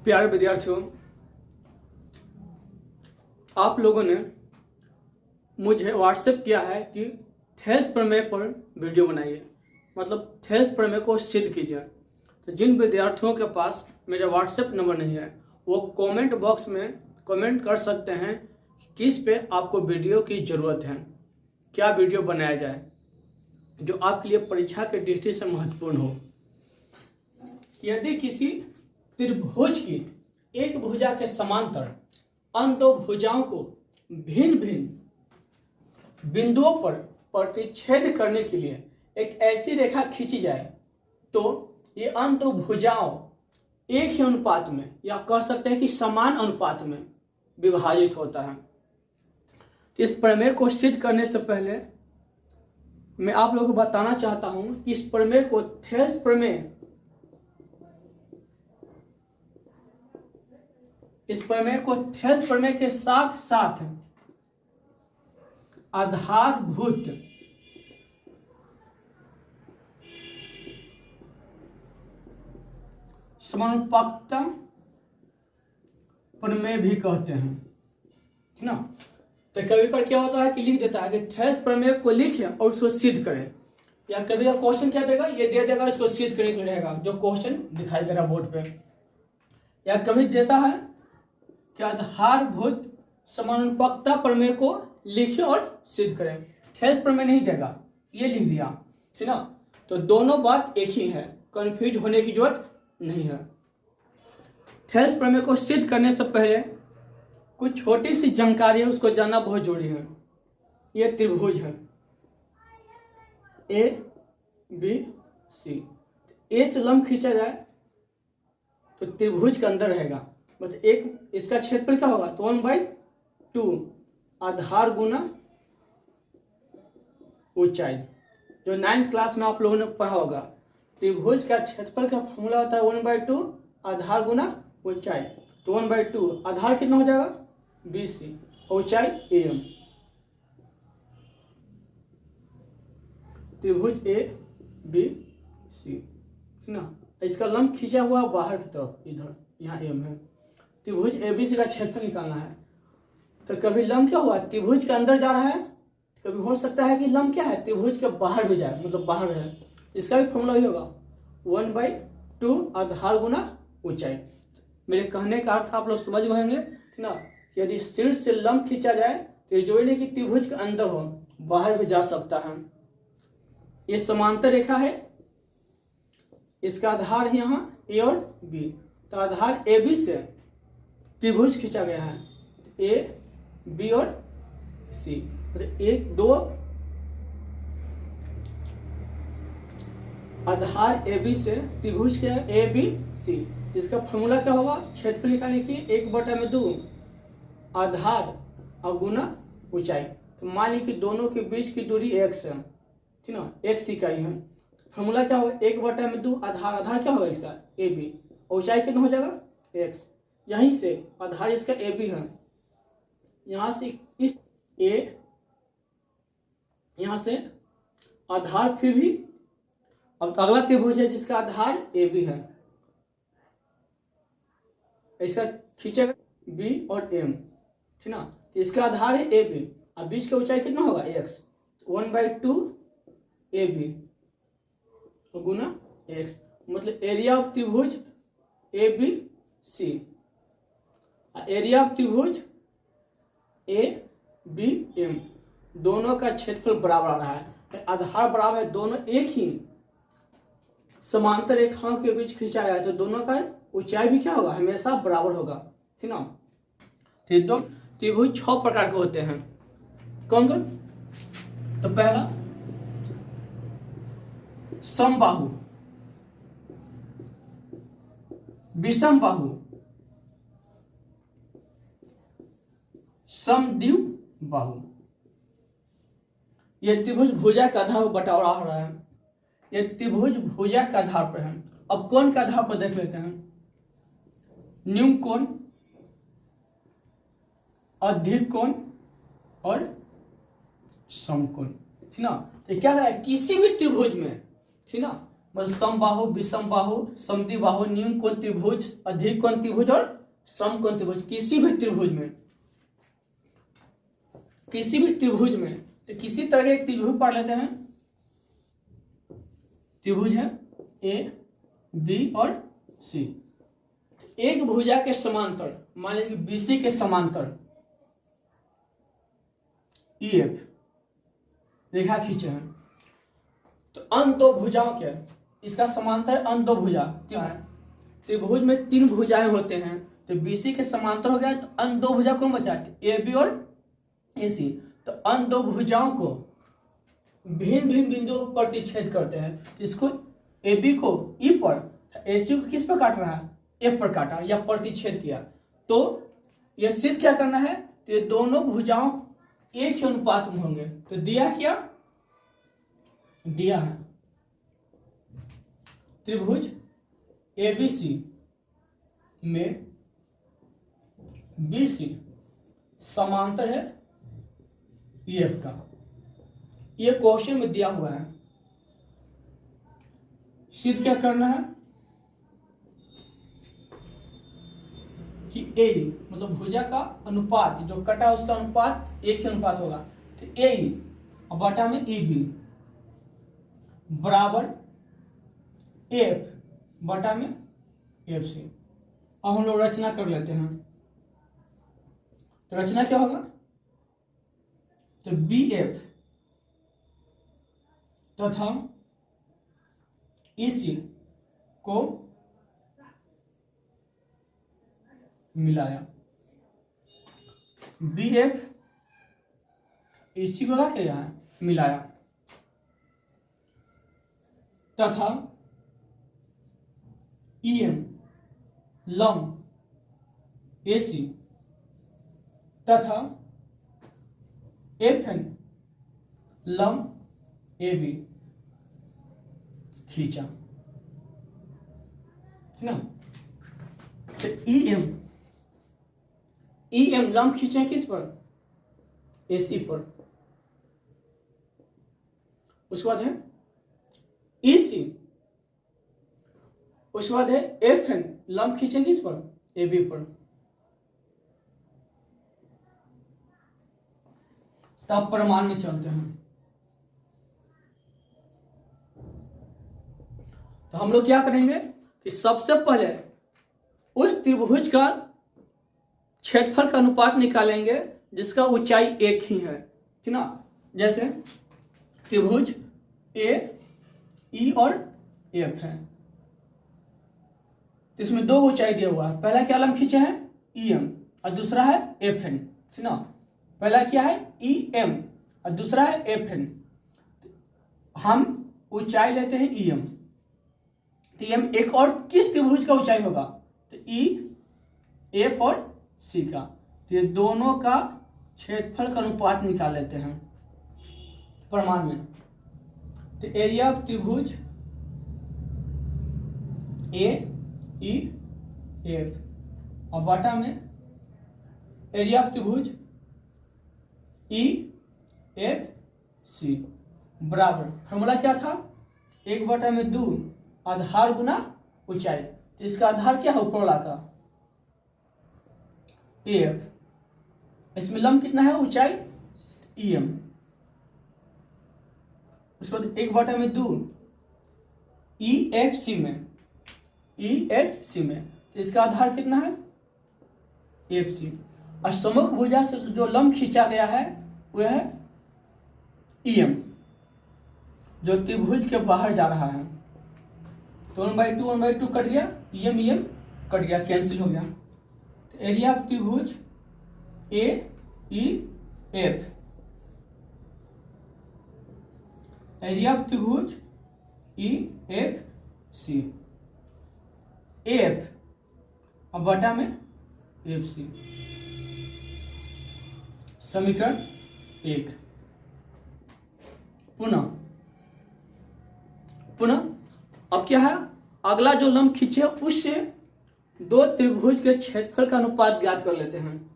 प्यारे विद्यार्थियों, आप लोगों ने मुझे व्हाट्सएप किया है कि थेल्स प्रमेय पर वीडियो बनाइए, मतलब थेल्स प्रमेय को सिद्ध कीजिए। तो जिन विद्यार्थियों के पास मेरा व्हाट्सएप नंबर नहीं है वो कमेंट बॉक्स में कमेंट कर सकते हैं किस पे आपको वीडियो की ज़रूरत है, क्या वीडियो बनाया जाए जो आपके लिए परीक्षा के दृष्टि से महत्वपूर्ण हो। यदि किसी त्रिभुज की एक भुजा के समांतर अन्य दो भुजाओं को भिन्न भिन्न बिंदुओं पर प्रतिच्छेद करने के लिए एक ऐसी रेखा खींची जाए तो ये अन्य दो भुजाओं एक ही अनुपात में या कह सकते हैं कि समान अनुपात में विभाजित होता है। इस प्रमेय को सिद्ध करने से पहले मैं आप लोगों को बताना चाहता हूं कि इस प्रमेय को थेल्स प्रमेय के साथ साथ आधारभूत समानुपातिकता प्रमेय भी कहते हैं, है ना। तो कभी कभी क्या होता है कि लिख देता है कि थेल्स प्रमेय को लिखें और उसको सिद्ध करें, या कभी का क्वेश्चन क्या देगा, ये दे देगा इसको सिद्ध करने के लिए रहेगा जो क्वेश्चन दिखाई दे रहा बोर्ड पे, या कभी देता है कि आधारभूत समानुपातिकता प्रमेय को लिखें और सिद्ध करें। थेल्स प्रमेय नहीं देगा, ये लिख दिया, ठीक ना। तो दोनों बात एक ही है, कंफ्यूज होने की जरूरत नहीं है। थेल्स प्रमेय को सिद्ध करने से पहले कुछ छोटी सी जानकारी है, उसको जानना बहुत जरूरी है। ये त्रिभुज है ए बी सी, ए से लंब खींचा जाए तो त्रिभुज के अंदर रहेगा, मतलब एक इसका क्षेत्रफल क्या होगा तो 1/2 आधार गुना ऊंचाई, जो 9th क्लास में आप लोगों ने पढ़ा होगा। त्रिभुज का क्षेत्रफल का फॉर्मूला होता है 1/2 आधार गुना ऊंचाई। तो 1/2 आधार कितना हो जाएगा BC, ऊंचाई AM। त्रिभुज ABC, ठीक ना। इसका लंब खींचा हुआ बाहर की तरफ, इधर यहाँ M है। त्रिभुज ABC का क्षेत्रफल निकालना है। तो कभी लंब क्या हुआ त्रिभुज के अंदर जा रहा है, कभी हो सकता है कि लंब क्या है त्रिभुज के बाहर भी जाए, मतलब बाहर है। इसका भी फॉर्मूला ही होगा 1/2 आधार गुना ऊंचाई। मेरे कहने का अर्थ आप लोग समझ गए होंगे, ठीक ना। यदि शीर्ष से लंब खींचा जाए तो ये जो नहीं कि त्रिभुज के अंदर हो, बाहर भी जा सकता है। ये समांतर रेखा है, इसका आधार है यहाँ A और B। तो आधार AB से त्रिभुज खींचा गया है A, B और C, मतलब 1 2 आधार AB से त्रिभुज के ABC, जिसका फॉर्मूला क्या होगा क्षेत्रफल निकालने के लिए 1/2 आधार और गुना ऊंचाई। तो मान लीजिए कि दोनों के बीच की दूरी x है, ठीक ना, x इकाई है। फॉर्मूला क्या होगा 1/2 आधार, आधार क्या होगा इसका AB, ऊंचाई कितना हो जाएगा x। यहीं से आधार इसका AB है, यहाँ से इस A, यहाँ से आधार फिर भी अब अगला त्रिभुज है जिसका आधार AB है, इसका खींचेगा B और M, ठीक ना। तो इसका आधार है AB और बीच का ऊंचाई कितना होगा x, 1/2 AB गुना x, मतलब एरिया ऑफ त्रिभुज ABC, एरिया ऑफ त्रिभुज ABM, दोनों का क्षेत्रफल बराबर आ रहा है, आधार बराबर है, दोनों एक ही समांतर रेखाओं के बीच खींचा गया है, तो दोनों का ऊंचाई भी क्या होगा हमेशा बराबर होगा, ठीक ना। ठीक, दो त्रिभुज 6 प्रकार के होते हैं। कौन कौन? तो पहला समबाहु, विषम बाहु, समद्विबाहु बाहु। यह त्रिभुज भुजा के आधार पर बंटवारा हो रहा है, यह त्रिभुज भुजा के आधार पर है। अब कोण के आधार पर देख लेते हैं, न्यून कोण, अधिक कोण और समकोण, ठीक ना। तो क्या करा है किसी भी त्रिभुज में, ठीक ना, मतलब समबाहु, विषम बाहु, समद्विबाहु, न्यून कोण त्रिभुज, अधिक कोण त्रिभुज और समकोण त्रिभुज। किसी भी त्रिभुज में, किसी भी त्रिभुज में, तो किसी तरह के एक त्रिभुज पढ़ लेते हैं। त्रिभुज है ए, बी और सी। एक भुजा के समांतर, मान लीजिए बीसी के समांतर EF रेखा खींचे हैं, तो अन्य दो भुजाओं के, इसका समांतर अन्य दो भुजा त्रिभुज में 3 भुजाएं होते हैं, तो BC के समांतर हो गया, तो अन्य दो भुजा कौन बचा? AB और AC। तो अन्य दो भुजाओं को भिन्न भिन्न बिंदुओं पर प्रतिच्छेद करते हैं। तो इसको AB को E पर, AC को किस पर काट रहा है? F पर काटा या प्रतिच्छेद किया। तो यह सिद्ध क्या करना है? तो ये दोनों भुजाओं एक ही अनुपात में होंगे। तो दिया क्या? दिया है त्रिभुज ABC में BC समांतर है EF का। ये क्वेश्चन में दिया हुआ है। सिद्ध क्या करना है कि ए मतलब भुजा का अनुपात, जो कटा है उसका अनुपात एक ही अनुपात होगा। तो ए और बटा में EB बराबर F बटा में FC। अब हम लोग रचना कर लेते हैं। तो रचना क्या होगा? तो BF तथा EC को मिलाया। BF EC को क्या किया है? मिलाया। तथा EM लंब AC तथा FN लंब AB खींचा, ठीक ना। तो EM लंब खींचे किस पर? AC पर। उसके बाद है EC, उसके बाद है FN लंब खींचे किस पर? AB पर। तब प्रमाण में चलते हैं। तो हम लोग क्या करेंगे कि सबसे पहले उस त्रिभुज का क्षेत्रफल का अनुपात निकालेंगे जिसका ऊंचाई एक ही है, ठीक ना। जैसे त्रिभुज A, E और F है, इसमें दो ऊंचाई दिया हुआ है। पहला क्या लंब खींचे हैं? EM और दूसरा है FN, ठीक ना। पहला क्या है? EM और दूसरा है FN। हम ऊंचाई लेते हैं EM। तो EM एक और किस त्रिभुज का ऊंचाई होगा? तो E, F और C का। तो ये दोनों का क्षेत्रफल का अनुपात निकाल लेते हैं प्रमाण में। तो एरिया ऑफ त्रिभुज AEF और बटा में एरिया ऑफ त्रिभुज EFC बराबर, फॉर्मूला क्या था? 1/2 आधार गुना ऊंचाई। तो इसका आधार क्या है? ऊपर वाला का AF, इसमें लंब कितना है? ऊंचाई EM। उसके बाद 1/2 EFC में, तो इसका आधार कितना है? FC। और सम्मुख भुजा से जो लंब खींचा गया है वह है EM, जो त्रिभुज के बाहर जा रहा है। तो 1/2 कट गया, EM कट गया, कैंसिल हो गया। तो एरिया ऑफ त्रिभुज AEF, एरिया ऑफ त्रिभुज EFC, AF और बटा में FC। समीकरण 1। पुनः अब क्या है? अगला जो लंब खींचे उससे दो त्रिभुज के क्षेत्रफल का अनुपात ज्ञात कर लेते हैं।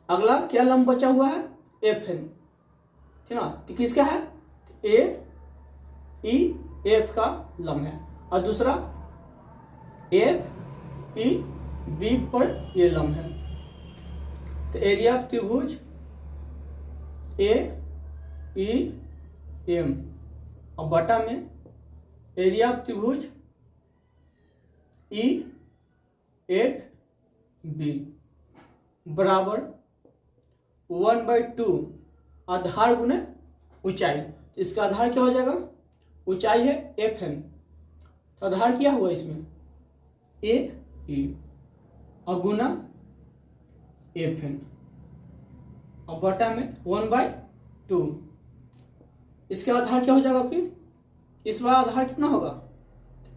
अगला क्या लंब बचा हुआ है? FN, ठीक ना। तो किसका है? AEF एफ का लंब है, और दूसरा एफ ई बी पर ये लंब है। तो एरिया ऑफ त्रिभुज ए ई एम और बटा में एरिया ऑफ त्रिभुज ई एफ बी बराबर 1/2 आधार गुने ऊंचाई। तो इसका आधार क्या हो जाएगा? ऊंचाई है एफ एम, तो आधार क्या हुआ इसमें ए ई और गुना एफ एन और बटा में 1/2। इसका आधार क्या हो जाएगा फिर? इस बार आधार कितना होगा?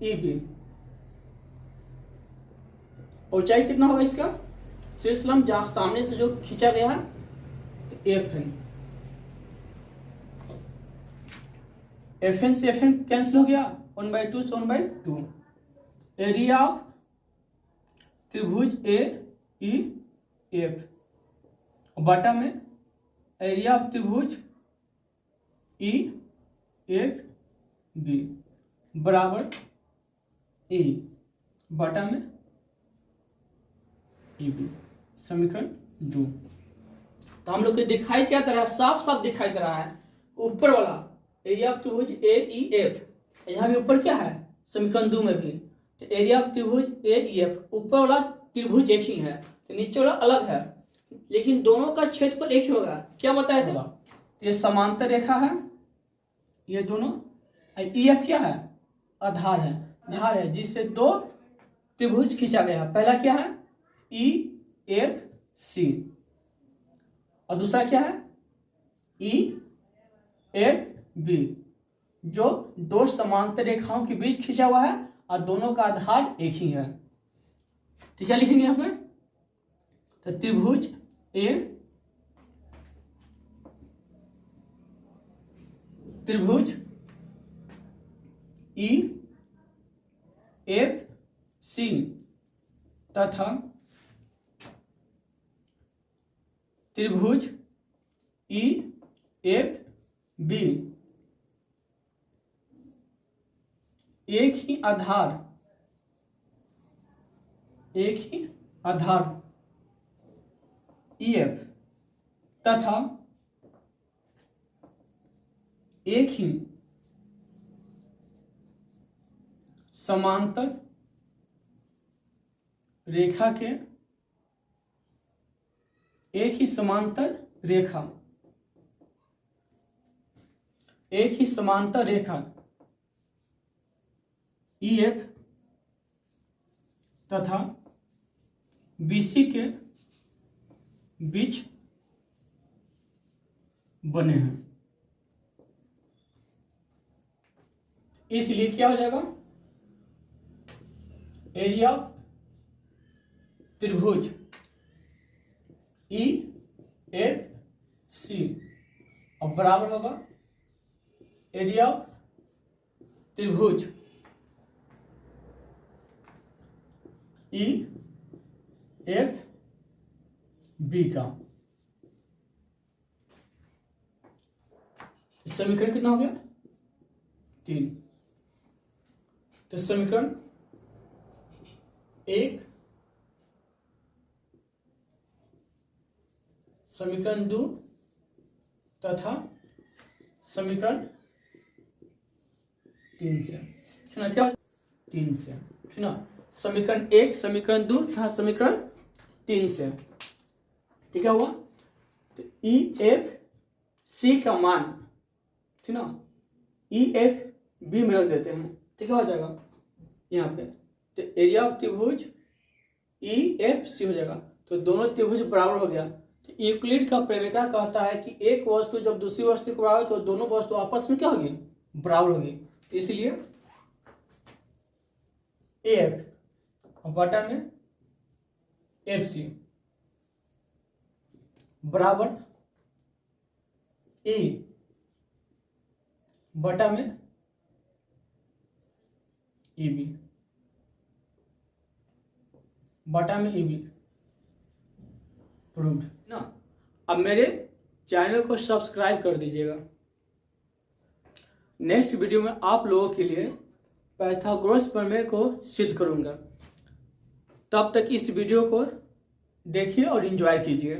E B. ऊंचाई कितना होगा इसका? शीर्ष लंब जहां सामने से जो खींचा गया है, तो एफ एन। एफ एन से एफ एन कैंसिल हो गया, 1/2 से 1/2। एरिया ऑफ त्रिभुज ए ई एफ बटा में एरिया ऑफ त्रिभुज ई एफ बी बराबर ई बटा में ई बी। समीकरण 2। तो हम लोग को दिखाई क्या दे रहा है? साफ साफ दिखाई दे रहा है ऊपर वाला एरिया ऑफ त्रिभुज ए ई एफ। यहाँ भी ऊपर क्या है? समीकरण 2 में भी तो एरिया ऑफ त्रिभुज ए ई एफ, ऊपर वाला त्रिभुज एक ही है, तो नीचे वाला अलग है, लेकिन दोनों का क्षेत्रफल एक ही होगा। क्या बताया था? ये समांतर रेखा है, ये दोनों। ई एफ क्या है? आधार है, आधार है जिससे दो त्रिभुज खींचा गया। पहला क्या है? ई एफ सी और दूसरा क्या है? ई एफ बी, जो दो समांतर रेखाओं के बीच खींचा हुआ है और दोनों का आधार एक ही है। ठीक है, लिखेंगे यहाँ पे। तो त्रिभुज ए त्रिभुज ई एफ सी तथा त्रिभुज ई एफ बी एक ही आधार ई एफ तथा एक ही समांतर रेखा के एक ही समांतर रेखा ई एफ तथा बीसी के बीच बने हैं। इसलिए क्या हो जाएगा? एरिया ऑफ त्रिभुज ई एफ सी और बराबर होगा एरिया ऑफ त्रिभुज ई एफ बी का। समीकरण कितना हो गया? 3। तो समीकरण 1, समीकरण 2 तथा समीकरण 3 से। क्या? 3 से, ठीक ना। समीकरण 1, समीकरण 2 तथा समीकरण 3 से। ठीक है हुआ। तो ई एफ सी का मान, ठीक ना, ई एफ बी में रख देते हैं। ठीक हो जाएगा यहाँ पे। तो एरिया ऑफ त्रिभुज ई एफ सी हो जाएगा। तो दोनों त्रिभुज बराबर हो गया। तो यूक्लिड का प्रेरिका कहता है कि एक वस्तु जब दूसरी वस्तु को बराबर तो दोनों वस्तु आपस में क्या होगी? बराबर होगी। इसलिए ए एफ और बटा में एफ सी बराबर ए बटा में ई बी बटा में ई बी प्रूव्ड ना। अब मेरे चैनल को सब्सक्राइब कर दीजिएगा नेक्स्ट वीडियो में आप लोगों के लिए पाइथागोरस प्रमेय को सिद्ध करूंगा। तब तक इस वीडियो को देखिए और एंजॉय कीजिए।